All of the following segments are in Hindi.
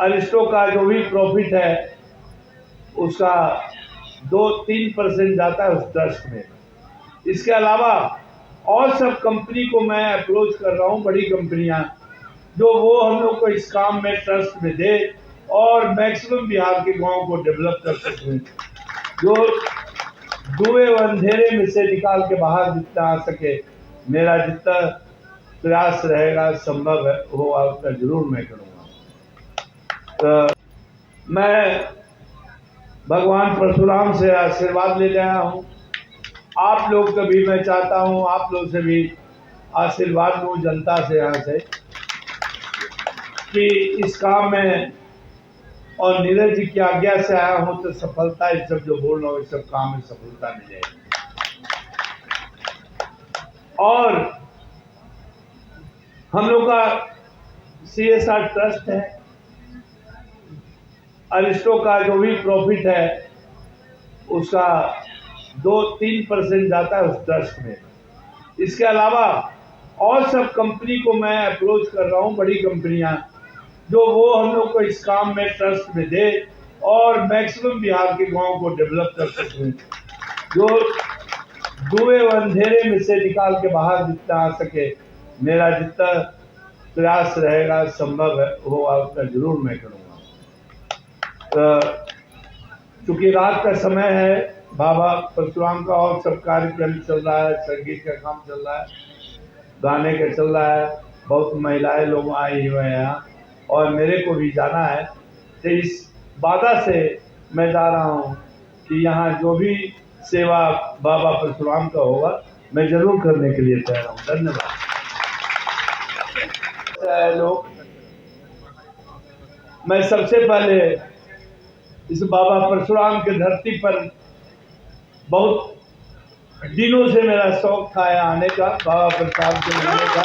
अरिस्टो का जो भी प्रॉफिट है उसका 2-3% जाता है उस ट्रस्ट में। इसके अलावा और सब कंपनी को मैं अप्रोच कर रहा हूँ, बड़ी कंपनियां, जो वो हम लोग को इस काम में ट्रस्ट में दे और मैक्सिमम बिहार के गांव को डेवलप कर सकें, जो धुएं व अंधेरे में से निकाल के बाहर जितना आ सके, मेरा जितना प्रयास रहेगा संभव होगा उतना जरूर मैं करूँगा। तो मैं भगवान परशुराम से आशीर्वाद ले आया हूँ। आप लोग का भी मैं चाहता हूँ, आप लोग से भी आशीर्वाद लूँ, जनता से यहाँ से, कि इस काम में और नीरज जी की आज्ञा से आया हूँ तो सफलता, इस सब जो बोल रहा हूँ इस सब काम में सफलता मिलेगी। और हम लोग का CSR ट्रस्ट है, अरिस्टो का जो भी प्रॉफिट है उसका 2-3% जाता है उस ट्रस्ट में। इसके अलावा और सब कंपनी को मैं अप्रोच कर रहा हूँ, बड़ी कंपनियां, जो वो हम लोग को इस काम में ट्रस्ट में दे और मैक्सिमम बिहार के गांव को डेवलप कर सकें, जो धुएं व अंधेरे में से निकाल के बाहर जितना आ सके, मेरा जितना प्रयास रहेगा संभव होगा उतना जरूर मैं करूँगा। चूंकि रात का समय है, बाबा परशुराम का और सब कार्यक्रम चल रहा है, संगीत का काम चल रहा है, गाने का चल रहा है, बहुत महिलाएं लोग आई हुए हैं यहाँ और मेरे को भी जाना है। तो इस वादा से मैं जा रहा हूँ कि यहाँ जो भी सेवा बाबा परशुराम का होगा मैं जरूर करने के लिए तैयार हूँ। धन्यवाद। लोग, मैं सबसे पहले इस बाबा परशुराम के धरती पर बहुत दिनों से मेरा शौक था आने का, बाबा परशुराम के मिलने का।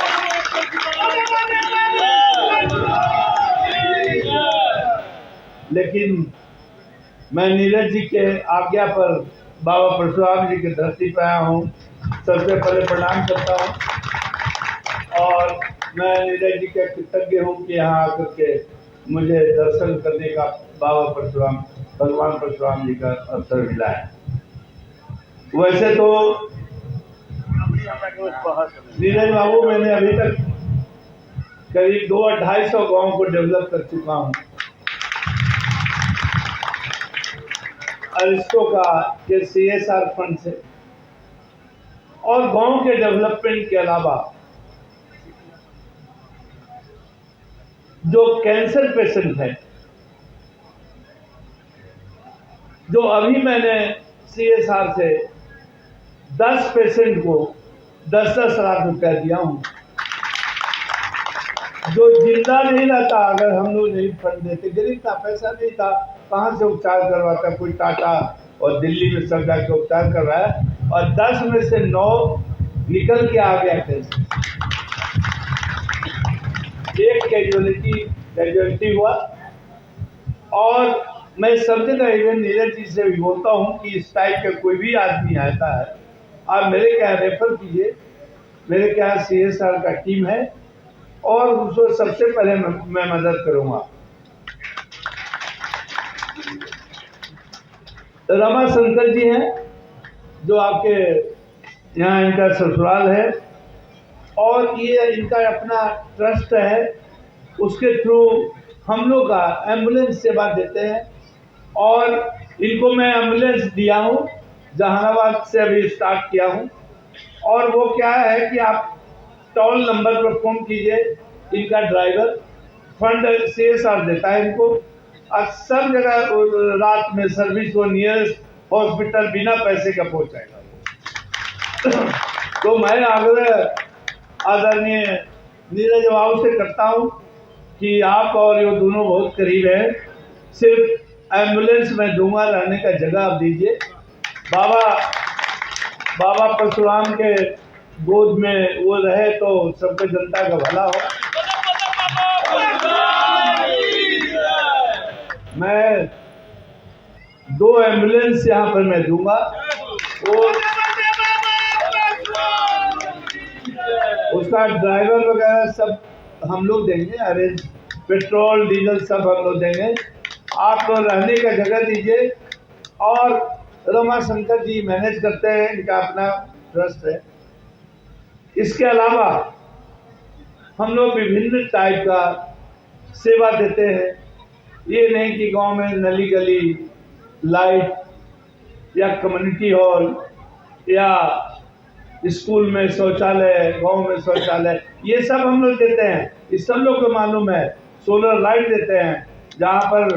लेकिन मैं नीरज जी के आज्ञा पर बाबा परशुराम जी की धरती पर आया हूँ। सबसे पहले प्रणाम करता हूँ और मैं नीरज जी के कृतज्ञ हूँ कि यहाँ आकर के मुझे दर्शन करने का बाबा परशुराम, भगवान परशुराम जी का अवसर मिला है। वैसे तो नीरज बाबू, मैंने अभी तक करीब 200-250 गाँव को डेवलप कर चुका हूँ अरिस्टो का के CSR फंड से। और गांव के डेवलपमेंट के अलावा जो कैंसर पेशेंट है, जो अभी मैंने CSR से 10 पेशेंट को 10-10 लाख रुपया दिया हूं, जो जिंदा नहीं रहता अगर हम लोग नहीं फंड देते। गरीब था, पैसा नहीं था, कहाँ से उपचार करवाता, कोई टाटा और दिल्ली में सब जाके उपचार करवाया और 10 में से 9 निकल के आ गया कैसे। एक कैजुअलिटी हुआ। और मैं सब जगह इवन नीरज जी से भी बोलता हूँ कि इस टाइप का कोई भी आदमी आता है, आप मेरे क्या रेफर कीजिए, मेरे क्या CSR का टीम है और उसको सबसे पहले मैं मदद करूँगा। रमा शंकर जी हैं, जो आपके यहाँ इनका ससुराल है और ये इनका अपना ट्रस्ट है, उसके थ्रू हम लोग का एम्बुलेंस सेवा देते हैं। और इनको मैं एम्बुलेंस दिया हूँ, जहानाबाद से अभी स्टार्ट किया हूँ। और वो क्या है कि आप टोल नंबर पर फोन कीजिए, इनका ड्राइवर फंड CSR देता है इनको और सब जगह रात में सर्विस वो नियरेस्ट हॉस्पिटल बिना पैसे का पहुंचाएगा। तो मैं आग्रह आदरणीय नीरज बाबू से करता हूं कि आप और ये दोनों बहुत करीब हैं, सिर्फ एम्बुलेंस में दूंगा, रहने का जगह आप दीजिए। बाबा परशुराम के गोद में वो रहे तो सबके जनता का भला हो। मैं 2 एम्बुलेंस यहाँ पर मैं दूंगा, वो उसका ड्राइवर वगैरह सब हम लोग देंगे अरेंज। पेट्रोल डीजल सब हम लोग देंगे। आप लोग रहने का जगह दीजिए। और रमा शंकर जी मैनेज करते हैं, इनका अपना ट्रस्ट है। इसके अलावा हम लोग विभिन्न टाइप का सेवा देते हैं। ये नहीं कि गांव में नली गली लाइट या कम्युनिटी हॉल या स्कूल में शौचालय, गांव में शौचालय, ये सब हम लोग देते हैं। इस सब लोग को मालूम है। सोलर लाइट देते हैं जहाँ पर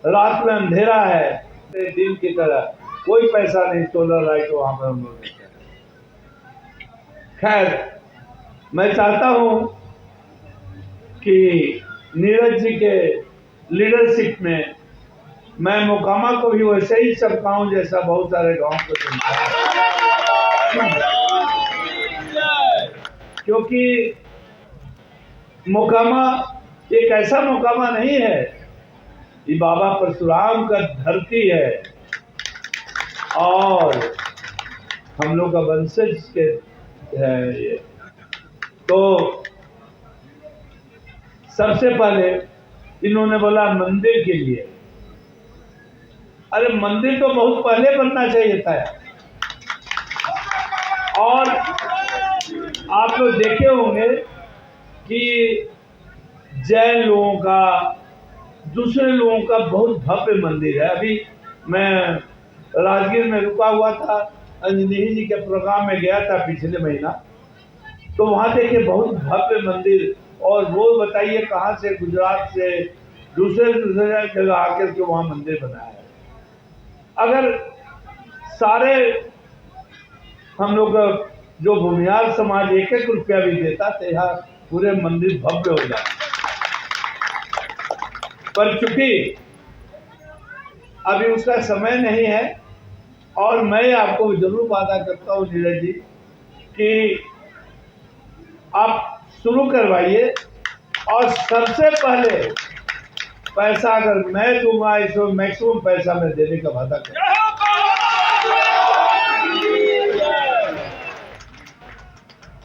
रात में अंधेरा है, दिन की तरह कोई पैसा नहीं, सोलर लाइट वहां पर हम लोग देते हैं। खैर, मैं चाहता हूं कि नीरज जी के लीडरशिप में मैं मोकामा को भी वैसे ही चमकाऊं जैसा बहुत सारे गांव को चमकाऊं, क्योंकि मोकामा एक ऐसा मोकामा नहीं है, ये बाबा परशुराम का धरती है और हम लोग का वंशज के है ये। तो सबसे पहले इन्होंने बोला मंदिर के लिए। अरे मंदिर तो बहुत पहले बनना चाहिए था। और आप लोग देखे होंगे कि जैन लोगों का, दूसरे लोगों का बहुत भव्य मंदिर है। अभी मैं राजगीर में रुका हुआ था, अंजनी जी के प्रोग्राम में गया था पिछले महीना, तो वहां देखे बहुत भव्य मंदिर। और वो बताइए कहाँ से, गुजरात से, दूसरे जगह आकर के वहां मंदिर बनाया है। अगर सारे हम लोग जो भूमिहार समाज 1-1 रुपया भी देता तो यहाँ पूरे मंदिर भव्य हो जाता। पर चूंकि अभी उसका समय नहीं है, और मैं आपको जरूर वादा करता हूँ नीरज जी कि आप शुरू करवाइए। और सबसे पहले पैसा अगर मैं दूंगा, इसमें मैक्सिमम पैसा मैं देने का वादा करूंगा।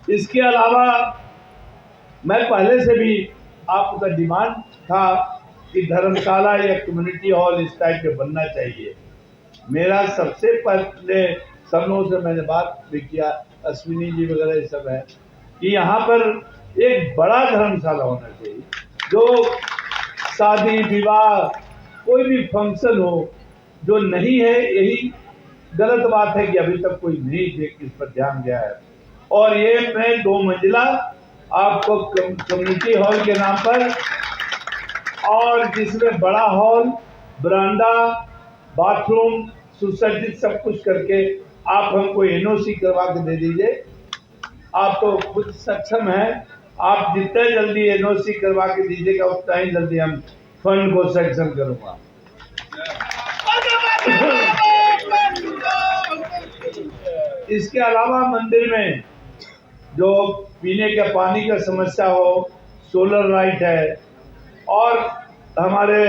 इसके अलावा मैं पहले से भी आपका डिमांड था कि धर्मशाला या कम्युनिटी हॉल इस टाइप के बनना चाहिए। मेरा सबसे पहले सब लोगों से मैंने बात भी किया, अश्विनी जी वगैरह ये सब है, कि यहाँ पर एक बड़ा धर्मशाला होना चाहिए, जो शादी विवाह कोई भी फंक्शन हो, जो नहीं है। यही गलत बात है कि अभी तक कोई नहीं इस पर ध्यान गया है। और ये मैं 2 मंजिला आपको कम्युनिटी हॉल के नाम पर, और जिसमें बड़ा हॉल, बरांडा, बाथरूम सुसज्जित सब कुछ करके आप हमको एनओसी करवा के दे दीजिए। आप तो खुद सक्षम हैं, आप जितने जल्दी एनओसी करवा के दीजिएगा उतना ही जल्दी हम फंड को सैंक्शन करूंगा। इसके अलावा मंदिर में जो पीने के पानी का समस्या हो, सोलर लाइट है। और हमारे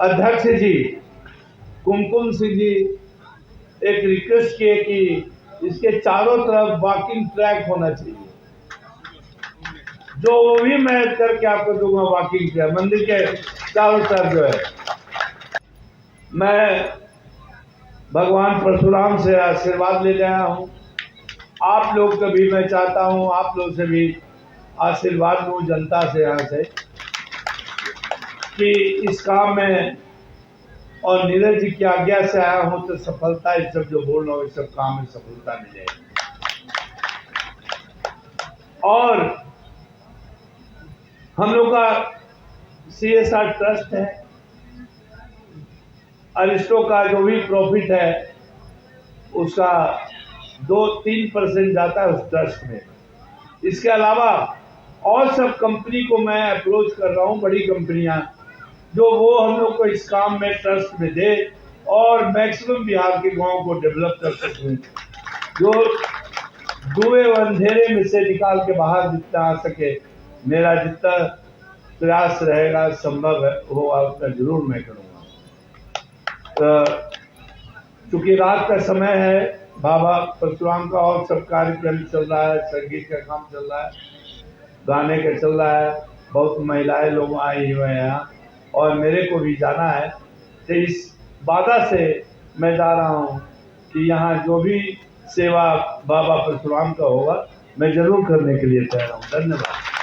अध्यक्ष जी कुमकुम सिंह जी एक रिक्वेस्ट किए कि इसके चारों तरफ वॉकिंग ट्रैक होना चाहिए, जो वो भी मैं करके आपको दूंगा। वॉकिंग ट्रैक मंदिर के चारों तरफ जो है। मैं भगवान परशुराम से आशीर्वाद ले आया हूँ। आप लोग का भी मैं चाहता हूँ, आप लोग से भी आशीर्वाद लूँ, जनता से यहाँ से, कि इस काम में, और नीरज जी की आज्ञा से आया हूँ तो सफलता, इस सब जो बोल रहा हूँ, इस सब काम में सफलता मिलेगी। और हम लोग का CSR ट्रस्ट है, अरिस्टो का जो भी प्रॉफिट है उसका 2-3% जाता है उस ट्रस्ट में। इसके अलावा और सब कंपनी को मैं अप्रोच कर रहा हूँ, बड़ी कंपनियां, जो वो हम लोग को इस काम में ट्रस्ट में दे और मैक्सिमम बिहार के गांव को डेवलप कर सकें, जो धुएं अंधेरे में से निकाल के बाहर जितना आ सके, मेरा जितना प्रयास रहेगा संभव है वो आपका जरूर मैं करूँगा। चूंकि रात का समय है, बाबा परशुराम का और सब कार्यक्रम चल रहा है, संगीत का काम चल रहा है, गाने का चल रहा है, बहुत महिलाएं लोग आई हुए हैं यहाँ, और मेरे को भी जाना है। तो इस वादा से मैं जा रहा हूँ कि यहाँ जो भी सेवा बाबा परशुराम का होगा मैं जरूर करने के लिए तैयार हूँ। धन्यवाद।